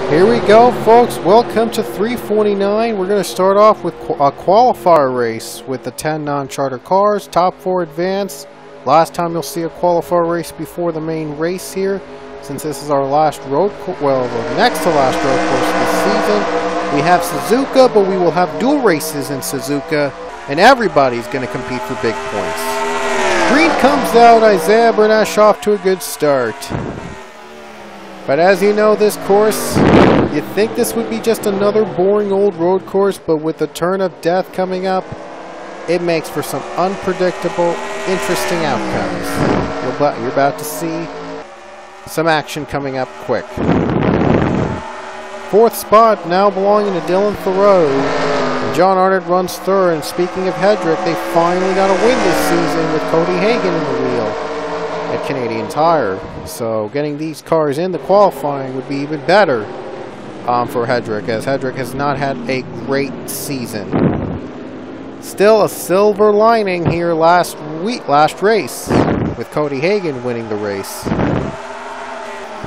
Here we go, folks. Welcome to 349. We're going to start off with a qualifier race with the 10 non-charter cars, top 4 advance. Last time you'll see a qualifier race before the main race here. Since this is our last road course, well, the next to last road course this season. We have Suzuka, but we will have dual races in Suzuka, and everybody's going to compete for big points. Green comes out, Isaiah Bernash off to a good start. But as you know, this course, you'd think this would be just another boring old road course, but with the turn of death coming up, it makes for some unpredictable, interesting outcomes. You're about to see some action coming up quick. 4th spot now belonging to Dylan Thoreau. And John Arnott runs third, and speaking of Hedrick, they finally got a win this season with Cody Hagan in the wheel at Canadian Tire. So getting these cars in the qualifying would be even better for Hedrick, as Hedrick has not had a great season. Still a silver lining here last race, with Cody Hagan winning the race.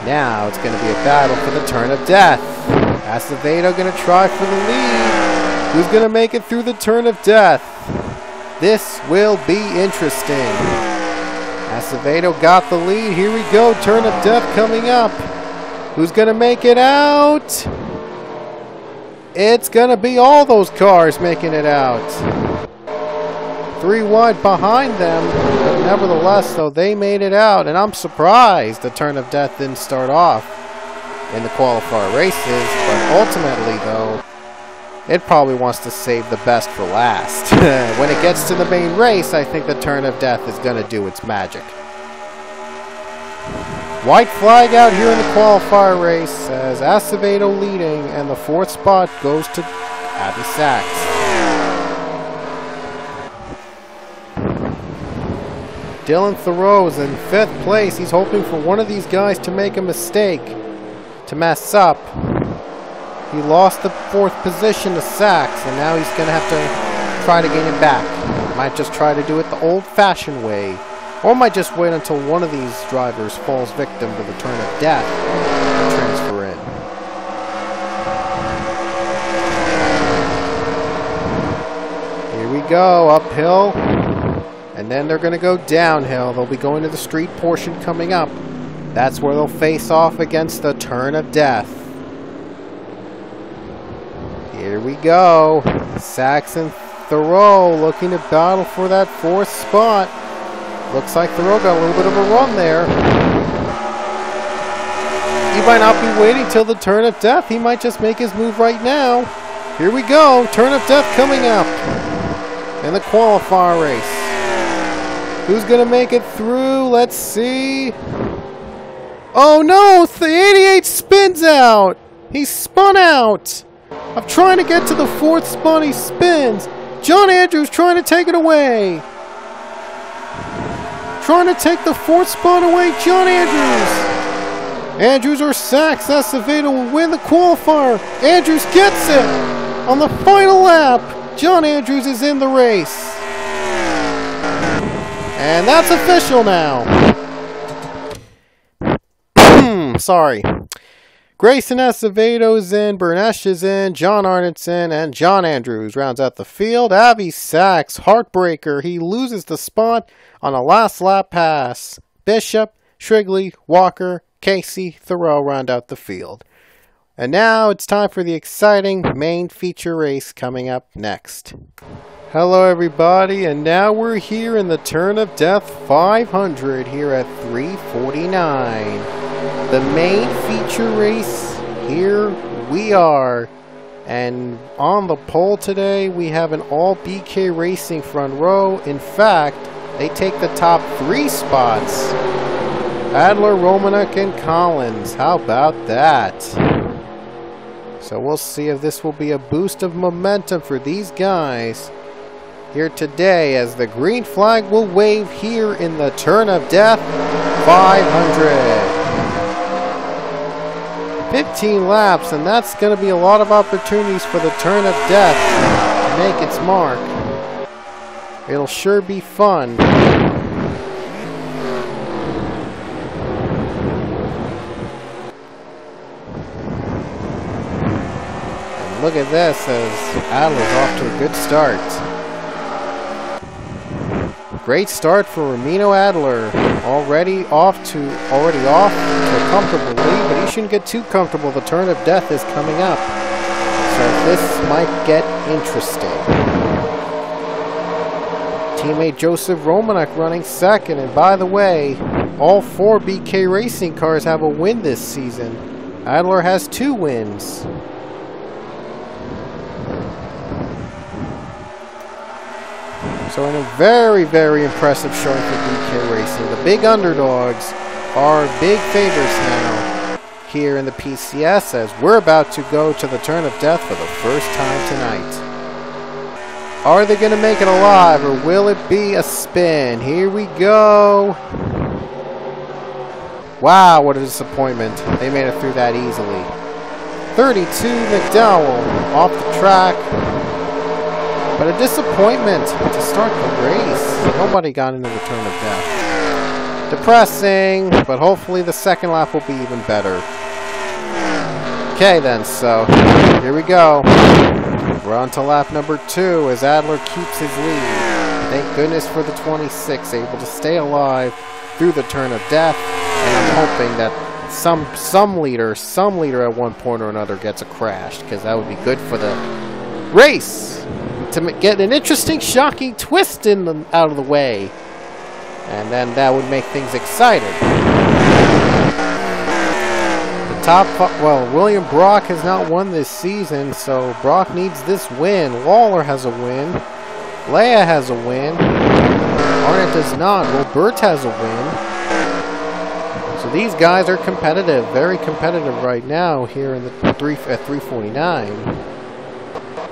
Now it's going to be a battle for the turn of death. Acevedo going to try for the lead. Who's going to make it through the turn of death? This will be interesting. Acevedo got the lead. Here we go. Turn of death coming up. Who's going to make it out? It's going to be all those cars making it out. 3 wide behind them. But nevertheless, though, they made it out. And I'm surprised the turn of death didn't start off in the qualifier races. But ultimately, though, it probably wants to save the best for last. When it gets to the main race, I think the turn of death is going to do its magic. White flag out here in the qualifier race as Acevedo leading, and the 4th spot goes to Abby Sachs. Dylan Thoreau is in 5th place. He's hoping for one of these guys to make a mistake, to mess up. He lost the 4th position to Sachs, and now he's going to have to try to gain it back. Might just try to do it the old-fashioned way, or might just wait until one of these drivers falls victim to the turn of death and transfer in. Here we go, uphill, and then they're going to go downhill. They'll be going to the street portion coming up. That's where they'll face off against the turn of death. Here we go. Sachs and Thoreau looking to battle for that 4th spot. Looks like Thoreau got a little bit of a run there. He might not be waiting till the turn of death. He might just make his move right now. Here we go. Turn of death coming up in the qualifier race. Who's going to make it through? Let's see. Oh no! The 88 spins out! He spun out! I'm trying to get to the 4th spot. He spins. John Andrews trying to take it away. Trying to take the 4th spot away. John Andrews. Andrews or Sachs. Acevedo will win the qualifier. Andrews gets it on the final lap. John Andrews is in the race. And that's official now. Sorry. Grayson Acevedo's in, Bernash is in, John Arnott's in, and John Andrews rounds out the field. Abby Sachs, heartbreaker. He loses the spot on a last lap pass. Bishop, Shrigley, Walker, Casey, Thoreau round out the field. And now it's time for the exciting main feature race coming up next. Hello everybody, and now we're here in the Turn of Death 500 here at 349. The main feature race, here we are. And on the pole today, we have an all BK Racing front row. In fact, they take the top 3 spots. Adler, Romanek, and Collins. How about that? So we'll see if this will be a boost of momentum for these guys here today, as the green flag will wave here in the Turn of Death 500. 15 laps, and that's going to be a lot of opportunities for the Turn of Death to make its mark. It'll sure be fun. look at this as Adler's off to a good start. Great start for Ramiro Adler. Already off to a comfortable lead, but he shouldn't get too comfortable. The turn of death is coming up. So this might get interesting. Teammate Joseph Romanek running second. And by the way, all 4 BK Racing cars have a win this season. Adler has 2 wins. So in a very, very impressive showing for BK Racing. The big underdogs are big favorites now here in the PCS as we're about to go to the turn of death for the first time tonight. Are they going to make it alive or will it be a spin? Here we go. Wow, what a disappointment. They made it through that easily. 32 McDowell off the track. But a disappointment to start the race. Nobody got into the turn of death. Depressing, but hopefully the second lap will be even better. Okay then, so here we go. We're on to lap number 2 as Adler keeps his lead. Thank goodness for the 26, able to stay alive through the turn of death. And I'm hoping that some leader at one point or another gets a crash, because that would be good for the race. To get an interesting, shocking twist out of the way. And then that would make things exciting. William Brock has not won this season, so Brock needs this win. Lawler has a win. Leia has a win. Arnott does not. Will Burt has a win. So these guys are competitive, very competitive right now here in the at 349.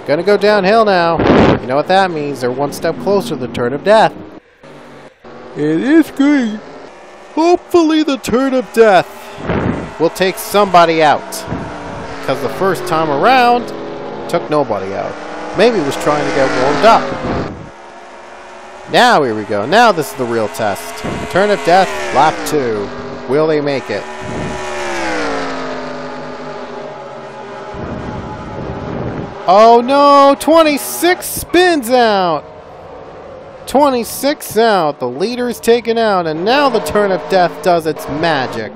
Gonna go downhill now. You know what that means. They're one step closer to the turn of death. It is good. Hopefully the turn of death will take somebody out. Because the first time around, took nobody out. Maybe it was trying to get warmed up. Now here we go. Now this is the real test. Turn of death, lap 2. Will they make it? Oh no, 26 spins out. 26 out. The leader is taken out, and now the turn of death does its magic.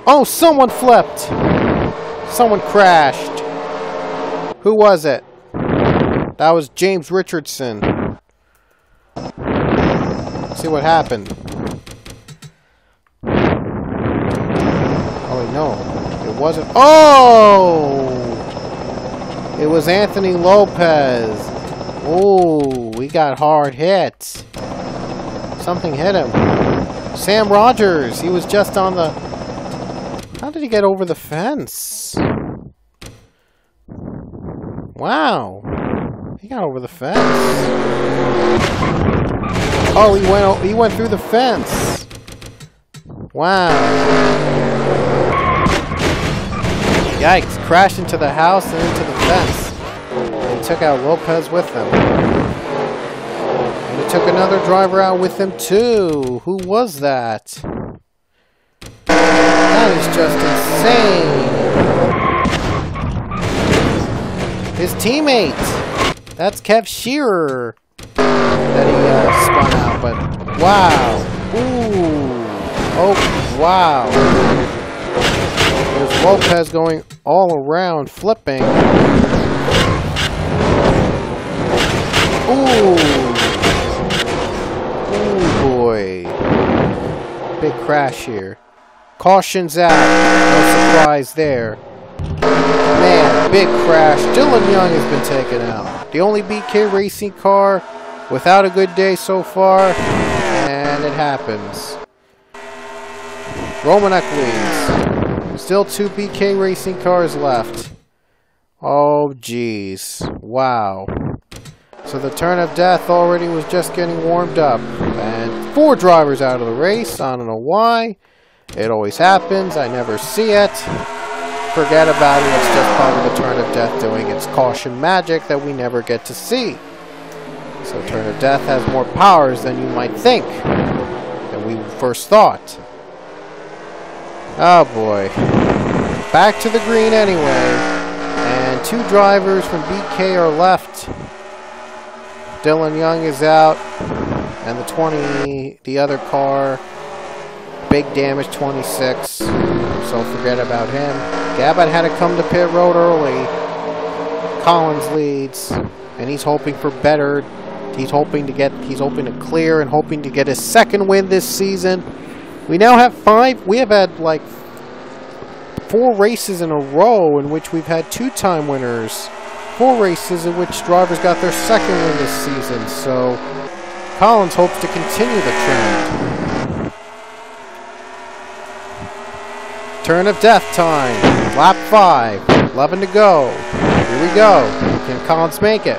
Oh, someone flipped. Someone crashed. Who was it? That was James Richardson. Let's see what happened. Oh, no. It wasn't. Oh! It was Anthony Lopez. Oh, we got hard hits. Something hit him. Sam Rogers. He was just on the... How did he get over the fence? Wow. He got over the fence. Oh, he went through the fence. Wow. Yikes, crashed into the house and into the fence. And he took out Lopez with him. And he took another driver out with him too. Who was that? That is just insane. His teammate. That's Kev Shearer that he spun out, but wow. Ooh. Oh, wow. There's Lopez going all around, flipping. Ooh. Ooh, boy. Big crash here. Caution's out. No surprise there. Man, big crash. Dylan Young has been taken out. The only BK Racing car without a good day so far. And it happens. Romanek leads. Still 2 BK Racing cars left. Oh, jeez. Wow. So the turn of death already was just getting warmed up. And 4 drivers out of the race. I don't know why. It always happens. I never see it. Forget about it. It's just part of the turn of death doing its caution magic that we never get to see. So turn of death has more powers than you might think. Than we first thought. Oh boy. Back to the green anyway. And And 2 drivers from BK are left. Dylan Young is out. And the other car, big damage, 26. So forget about him. Gabbard had to come to pit road early. Collins leads. And he's hoping for better. He's hoping to clear and hoping to get his 2nd win this season. We now have 5. We have had like 4 races in a row in which we've had 2-time winners. 4 races in which drivers got their 2nd win this season. So Collins hopes to continue the trend. Turn of death time. Lap 5. 11 to go. Here we go. Can Collins make it?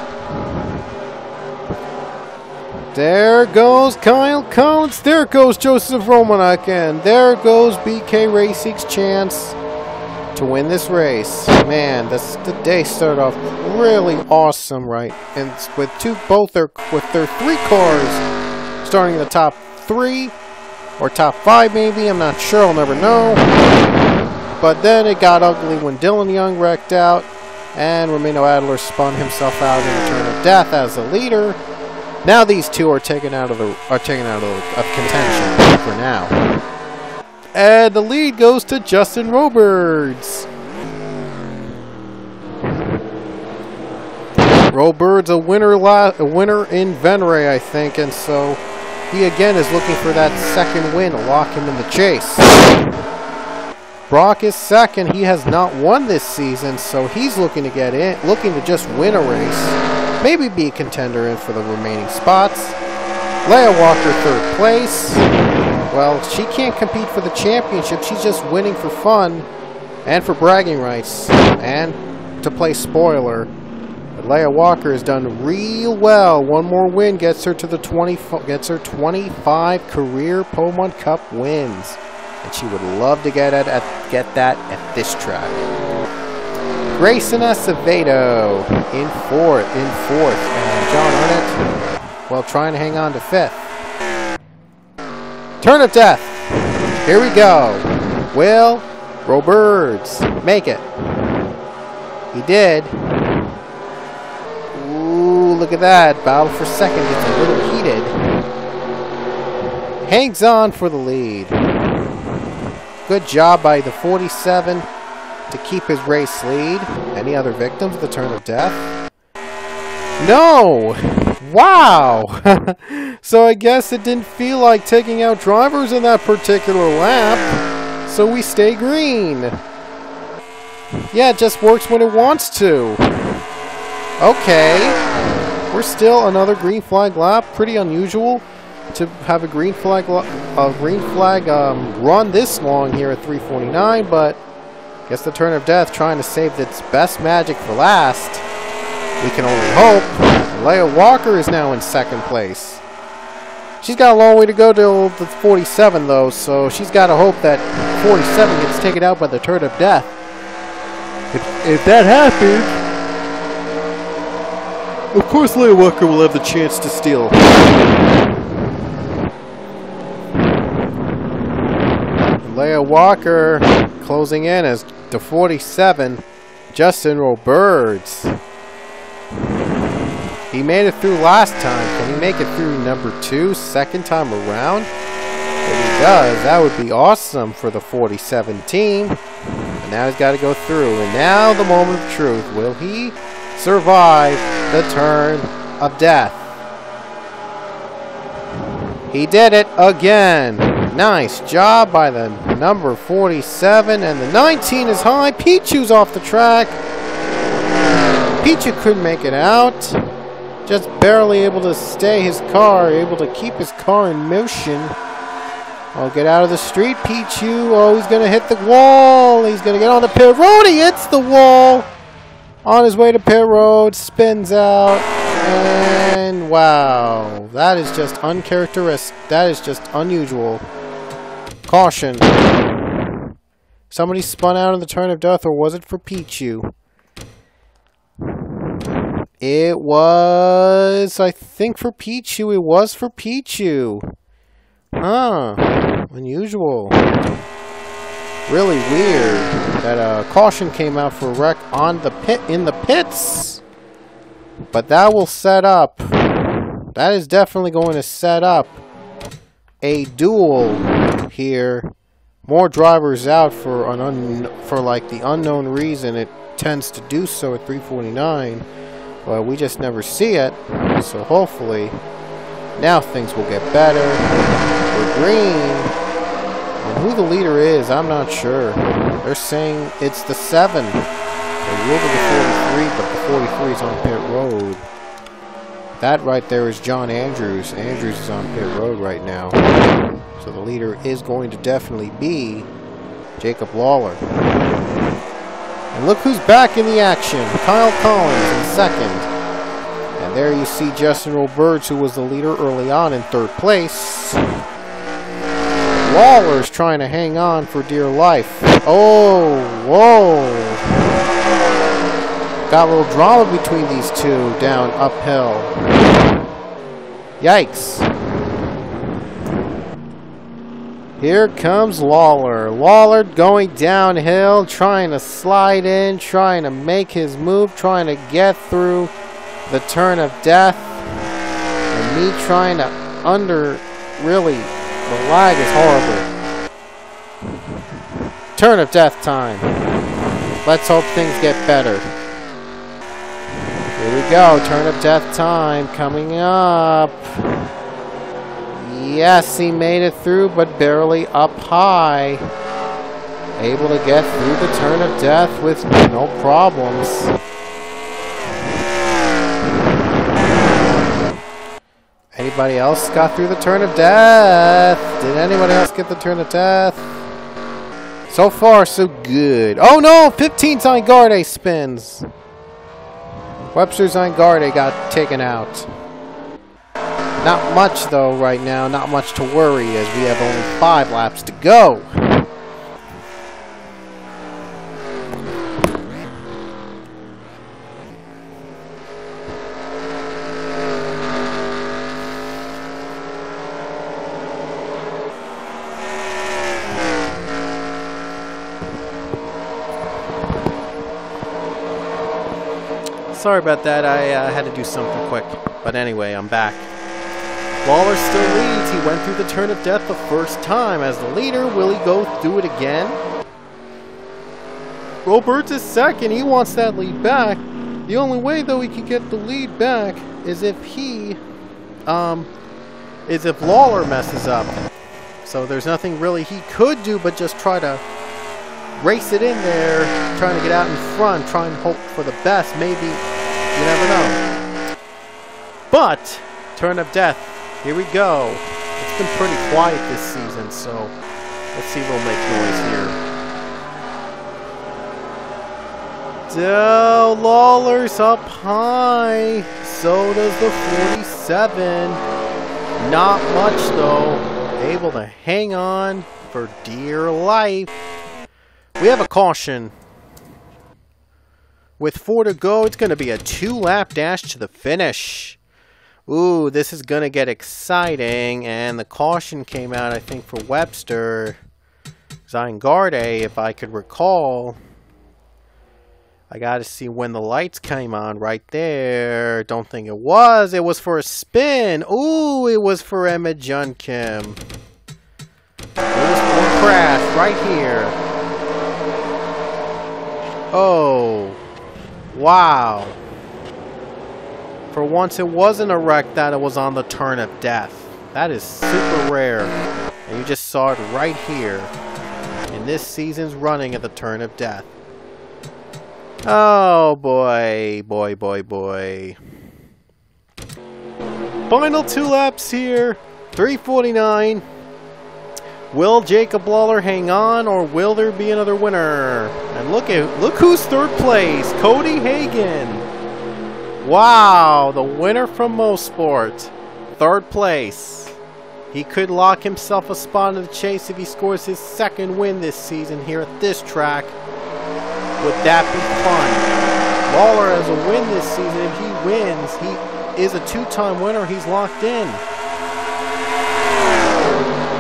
There goes Kyle Collins. There goes Joseph Romanek. And there goes BK Racing's chance to win this race. Man, the day started off really awesome, right? And with their 3 cars starting in the top 3 or top 5 maybe. I'm not sure. I'll never know. But then it got ugly when Dylan Young wrecked out and Romano Adler spun himself out in the turn of death as the leader. Now these 2 are taken out of contention for now. And the lead goes to Justin Roberts. Roberts a winner in Venray, I think, and so he again is looking for that 2nd win to lock him in the chase. Brock is 2nd. He has not won this season, so he's looking to get in, looking to just win a race. Maybe be a contender in for the remaining spots. Leah Walker 3rd place. Well, she can't compete for the championship. She's just winning for fun and for bragging rights and to play spoiler. But Leah Walker has done real well. 1 more win gets her to the 25 career Pomont Cup wins. And she would love to get that at this track. Grayson Acevedo in fourth, and John Arnott, well, trying to hang on to 5th. Turn of death. Here we go. Will Roberts make it? He did. Ooh, look at that. Battle for 2nd gets a little heated. Hangs on for the lead. Good job by the 47 to keep his race lead. Any other victims of the turn of death? No! Wow! So I guess it didn't feel like taking out drivers in that particular lap. So we stay green. Yeah, it just works when it wants to. Okay. We're still another green flag lap. Pretty unusual to have a green flag run this long here at 349, but I guess the turn of death trying to save its best magic for last. We can only hope. Leah Walker is now in 2nd place. She's got a long way to go till the 47 though, so she's got to hope that 47 gets taken out by the turn of death. If that happens, of course Leah Walker will have the chance to steal. Leah Walker closing in as the 47, Justin Roberts. He made it through last time. Can he make it through number 2, 2nd time around? If he does, that would be awesome for the 47 team. And now he's got to go through. And now the moment of truth. Will he survive the turn of death? He did it again. Nice job by the number 47. And the 19 is high. Pichu's off the track. Pichu couldn't make it out. Just barely able to stay his car. Able to keep his car in motion. Oh, get out of the street, Pichu. Oh, he's going to hit the wall. He's going to get on the pit road. He hits the wall. On his way to pit road. Spins out. And wow. That is just uncharacteristic. That is just unusual. Caution. Somebody spun out of the turn of death, or was it for Pichu? It was, I think, for Pichu. It was for Pichu. Huh. Unusual. Really weird that a caution came out for a wreck on the in the pits. But that will set up. That is definitely going to set up a duel here. More drivers out for like the unknown reason. It tends to do so at 349. Well, we just never see it. So hopefully now things will get better. We're green. And who the leader is, I'm not sure. They're saying it's the 7. They yielded the 43, but the 43 is on pit road. That right there is John Andrews. Andrews is on pit road right now. So the leader is going to definitely be Jacob Lawler. And look who's back in the action. Kyle Collins in second. And there you see Justin Roberts, who was the leader early on, in third place. Lawler's trying to hang on for dear life. Oh, whoa. Got a little drama between these two down uphill. Yikes. Here comes Lawler. Lawler going downhill, trying to slide in, trying to make his move, trying to get through the turn of death. And me trying to really, the lag is horrible. Turn of death time. Let's hope things get better. Here we go, turn of death time coming up. Yes, he made it through, but barely up high. Able to get through the turn of death with no problems. Anybody else got through the turn of death? Did anyone else get the turn of death? So far, so good. Oh no, 15 Zygarde spins. Webster Zygarde got taken out. Not much though right now, not much to worry as we have only 5 laps to go. Sorry about that, I had to do something quick. But anyway, I'm back. Lawler still leads. He went through the turn of death the first time. As the leader, will he go through it again? Roberts is second. He wants that lead back. The only way, though, he can get the lead back is if Lawler messes up. So there's nothing really he could do but just try to race it in there, trying to get out in front, try and hope for the best. Maybe, you never know. But, turn of death, here we go. It's been pretty quiet this season, so let's see if we'll make noise here. Lawler's up high. So does the 47. Not much, though. Able to hang on for dear life. We have a caution. With 4 to go, it's going to be a 2-lap dash to the finish. Ooh, this is going to get exciting. And the caution came out, I think, for Webster Zygarde, if I could recall. I got to see when the lights came on right there. Don't think it was. It was for a spin. Ooh, it was for Emma Junkim. It was for a crash right here. Oh, wow. For once, it wasn't a wreck that it was on the turn of death. That is super rare. And you just saw it right here in this season's running at the turn of death. Oh, boy. Boy, boy, boy. Final 2 laps here. 349. Will Jacob Lawler hang on, or will there be another winner? And look who's third place, Cody Hagan. Wow, the winner from Mosport, third place. He could lock himself a spot in the chase if he scores his 2nd win this season here at this track. Would that be fun? Lawler has a win this season. If he wins, he is a 2-time winner. He's locked in.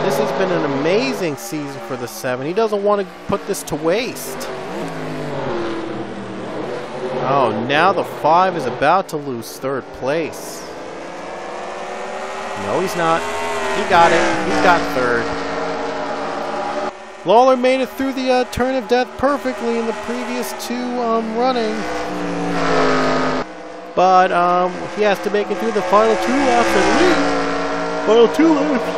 This has been an amazing season for the 7. He doesn't want to put this to waste. Oh, now the 5 is about to lose third place. No, he's not. He got it. He's got third. Lawler made it through the turn of death perfectly in the previous 2 running. But he has to make it through the final 2 laps at least. Final 2 laps.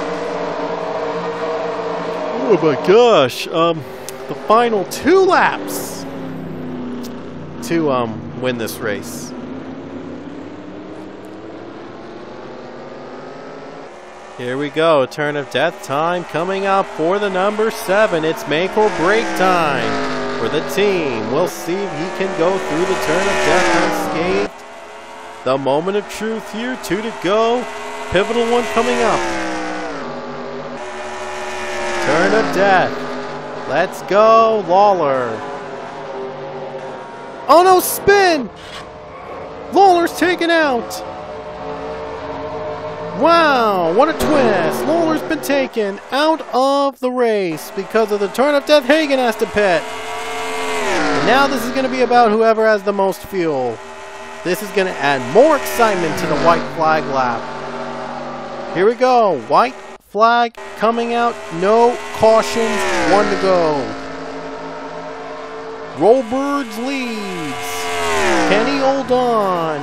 Oh my gosh. The final 2 laps to win this race. Here we go, turn of death time coming up for the number 7. It's make or break time for the team. We'll see if he can go through the turn of death unscathed. The moment of truth here, 2 to go. Pivotal one coming up. Turn of death. Let's go, Lawler. Oh no, spin! Lawler's taken out. Wow, what a twist. Lawler's been taken out of the race because of the turn of death. Hagan has to pit. And now this is going to be about whoever has the most fuel. This is going to add more excitement to the white flag lap. Here we go. White flag coming out. No cautions. 1 to go. Rollbirds leads. Can he hold on?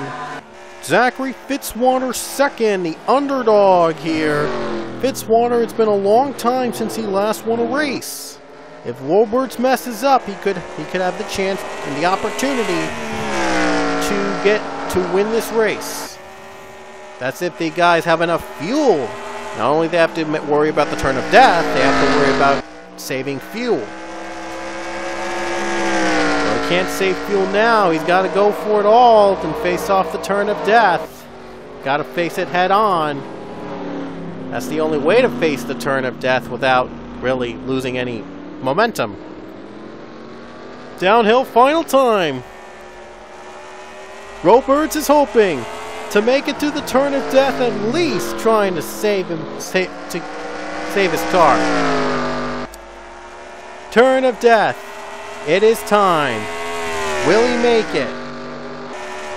Zachary Fitzwater second, the underdog here. Fitzwater, it's been a long time since he last won a race. If Rollbirds messes up, he could have the chance and the opportunity to get to win this race. That's if the guys have enough fuel. Not only do they have to worry about the turn of death, they have to worry about saving fuel. Can't save fuel now. He's got to go for it all and face off the turn of death. Got to face it head on. That's the only way to face the turn of death without really losing any momentum. Downhill final time. Rollbirds is hoping to make it to the turn of death, at least trying to save his car. Turn of death. It is time. Will he make it?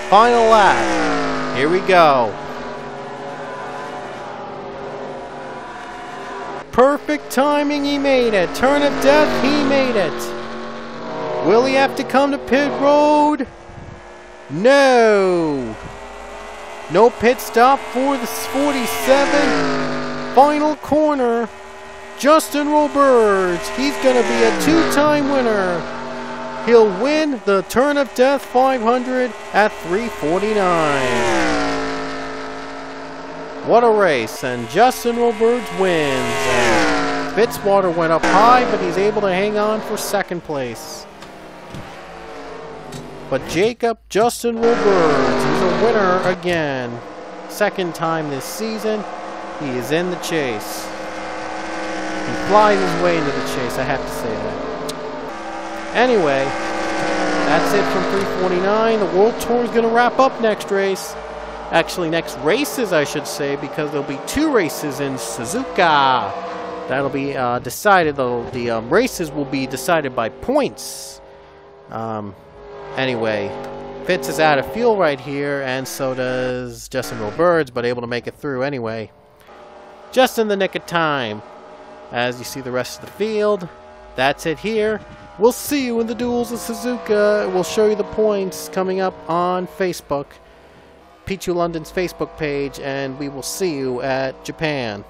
Final lap. Here we go. Perfect timing, he made it. Turn of death, he made it. Will he have to come to pit road? No. No pit stop for the 47. Final corner. Justin Rollbirds. He's going to be a 2-time winner. He'll win the Turn of Death 500 at 349. What a race, and Justin Rollbirds wins. And Fitzwater went up high, but he's able to hang on for second place. But Justin Rollbirds, he's a winner again. Second time this season, he is in the chase. He flies his way into the chase, I have to say that. Anyway, that's it from 349. The World Tour is going to wrap up next race. Actually, next races, I should say, because there'll be 2 races in Suzuka. That'll be decided. The races will be decided by points. Anyway, Fitz is out of fuel right here, and so does Justin Rollbirds, but able to make it through anyway. Just in the nick of time. As you see the rest of the field, that's it here. We'll see you in the duels of Suzuka. We'll show you the points coming up on Facebook. Pichu London's Facebook page, and we will see you at Japan.